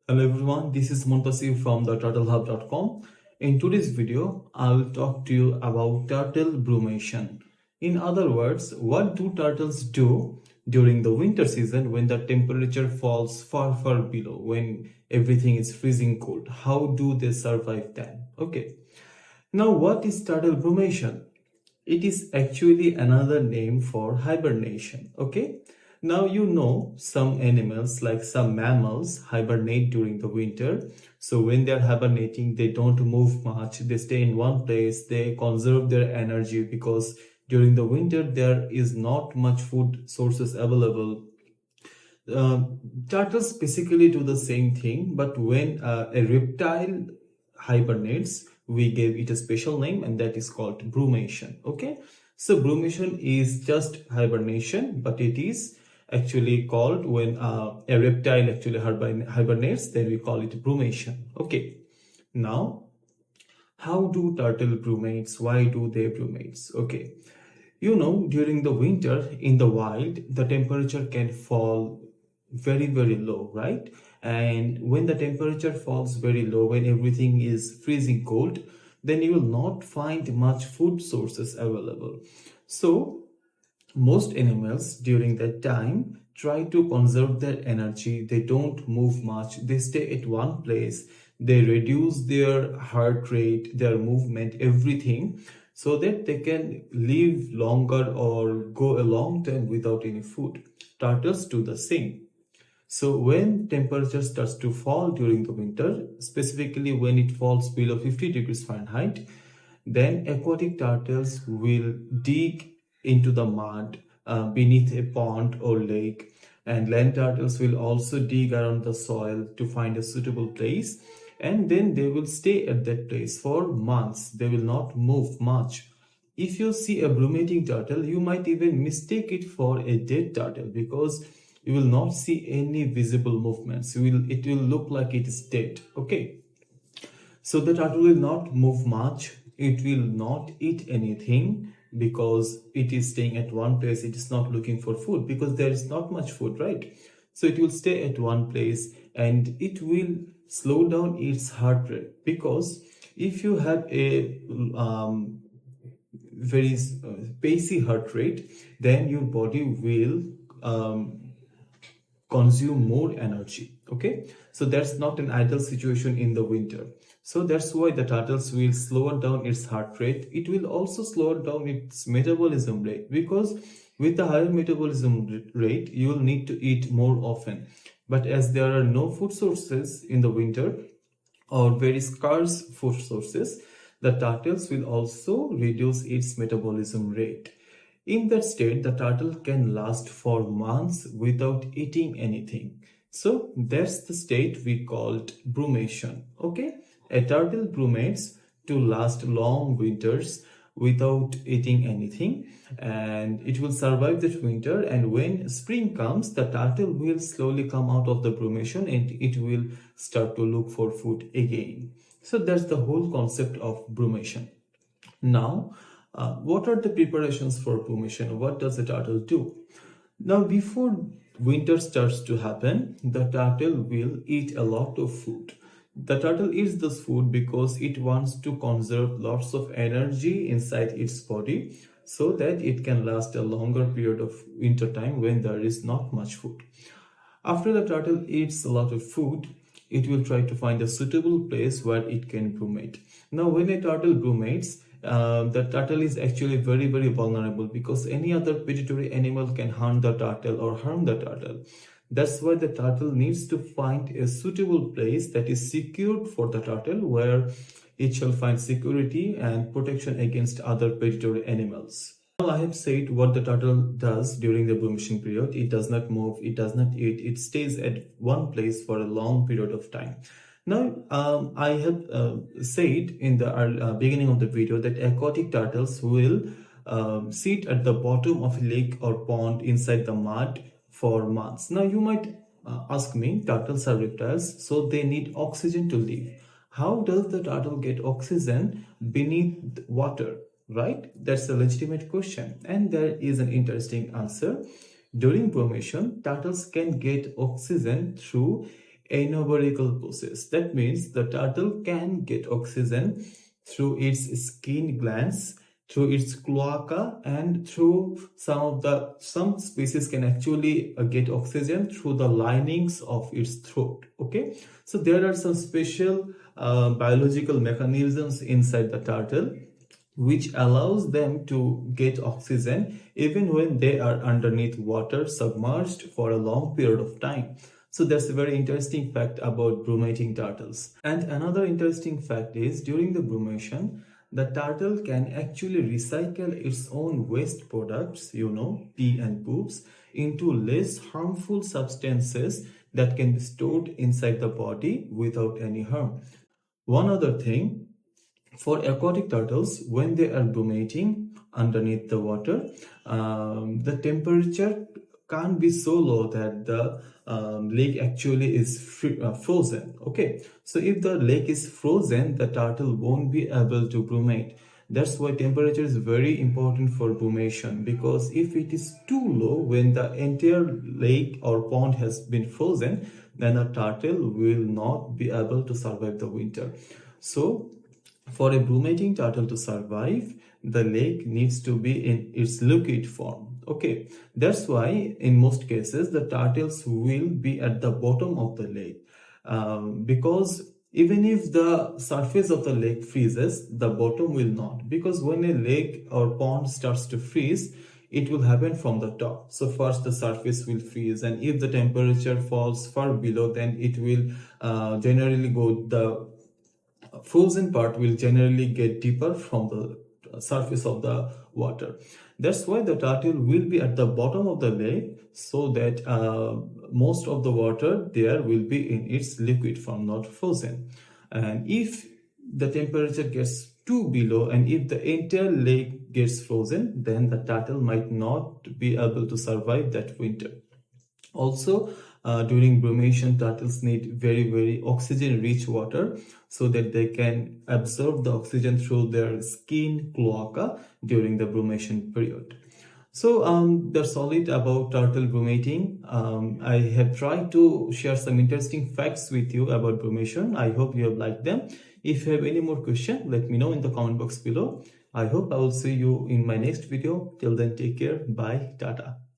Hello everyone, this is Montasir from the turtlehub.com. In today's video, I'll talk to you about turtle brumation. In other words, what do turtles do during the winter season when the temperature falls far below, when everything is freezing cold? How do they survive then? Okay. Now, what is turtle brumation? It is actually another name for hibernation. Okay. Now you know some animals like some mammals hibernate during the winter. So when they're hibernating, they don't move much. They stay in one place. They conserve their energy because during the winter there is not much food sources available. uh, Turtles basically do the same thing, but when a reptile hibernates, we gave it a special name, and that is called brumation. Okay, so brumation is just hibernation, but it is actually called when a reptile actually hibernates, then we call it brumation. Okay, now how do turtle brumates? Why do they brumates? Okay, during the winter in the wild, the temperature can fall very low, right? And when the temperature falls very low, when everything is freezing cold, then you will not find much food sources available. So most animals during that time try to conserve their energy. They don't move much. They stay at one place. They reduce their heart rate, their movement, everything, so that they can live longer or go a long time without any food. Turtles do the same. So when temperature starts to fall during the winter, specifically when it falls below 50 degrees Fahrenheit, then aquatic turtles will dig into the mud beneath a pond or lake, and land turtles will also dig around the soil to find a suitable place, and then they will stay at that place for months. They will not move much. If you see a brumating turtle, you might even mistake it for a dead turtle because you will not see any visible movements. It will look like it is dead. Okay. So the turtle will not move much. It will not eat anything because it is staying at one place. It is not looking for food because there is not much food, right? So it will stay at one place and it will slow down its heart rate, because if you have a very pacey heart rate, then your body will consume more energy. Okay, so that's not an ideal situation in the winter. So that's why the turtles will slow down its heart rate. It will also slow down its metabolism rate, because with the higher metabolism rate you will need to eat more often. But as there are no food sources in the winter, or very scarce food sources, the turtles will also reduce its metabolism rate. In that state, the turtle can last for months without eating anything. So that's the state we called brumation. Okay, a turtle brumates to last long winters without eating anything, and it will survive that winter. And when spring comes, the turtle will slowly come out of the brumation and it will start to look for food again. So that's the whole concept of brumation. Now, what are the preparations for brumation? What does the turtle do? Now, before winter starts to happen, the turtle will eat a lot of food. The turtle eats this food because it wants to conserve lots of energy inside its body so that it can last a longer period of winter time when there is not much food. After the turtle eats a lot of food, it will try to find a suitable place where it can brumate. Now, when a turtle brumates, the turtle is actually very vulnerable, because any other predatory animal can hunt the turtle or harm the turtle. That's why the turtle needs to find a suitable place that is secured for the turtle, where it shall find security and protection against other predatory animals. Now I have said what the turtle does during the brumation period. It does not move, it does not eat, it stays at one place for a long period of time. Now, I have said in the beginning of the video that aquatic turtles will sit at the bottom of a lake or pond inside the mud for months. Now, you might ask me, turtles are reptiles, so they need oxygen to live. How does the turtle get oxygen beneath water? Right? That's a legitimate question, and there is an interesting answer. During brumation, turtles can get oxygen through anaerobical process. That means the turtle can get oxygen through its skin glands, through its cloaca, and through some species can actually get oxygen through the linings of its throat. Okay, so there are some special biological mechanisms inside the turtle which allows them to get oxygen even when they are underneath water submerged for a long period of time. So that's a very interesting fact about brumating turtles. And another interesting fact is during the brumation, the turtle can actually recycle its own waste products, pee and poops, into less harmful substances that can be stored inside the body without any harm. One other thing, for aquatic turtles, when they are brumating underneath the water, the temperature can't be so low that the lake actually is frozen. Okay, so if the lake is frozen, the turtle won't be able to brumate. That's why temperature is very important for brumation, because if it is too low when the entire lake or pond has been frozen, then a turtle will not be able to survive the winter. So for a brumating turtle to survive, the lake needs to be in its liquid form. Okay, that's why in most cases the turtles will be at the bottom of the lake, because even if the surface of the lake freezes, the bottom will not, because when a lake or pond starts to freeze, it will happen from the top. So first the surface will freeze, and if the temperature falls far below, then it will generally go, the frozen part will generally get deeper from the surface of the water. That's why the turtle will be at the bottom of the lake, so that most of the water there will be in its liquid form, not frozen. And if the temperature gets too below, and if the entire lake gets frozen, then the turtle might not be able to survive that winter. Also, during brumation, turtles need very oxygen rich water so that they can absorb the oxygen through their skin cloaca during the brumation period. So that's all it about turtle brumating. I have tried to share some interesting facts with you about brumation. I hope you have liked them. If you have any more questions, let me know in the comment box below. I hope I will see you in my next video. Till then, take care. Bye. Tata.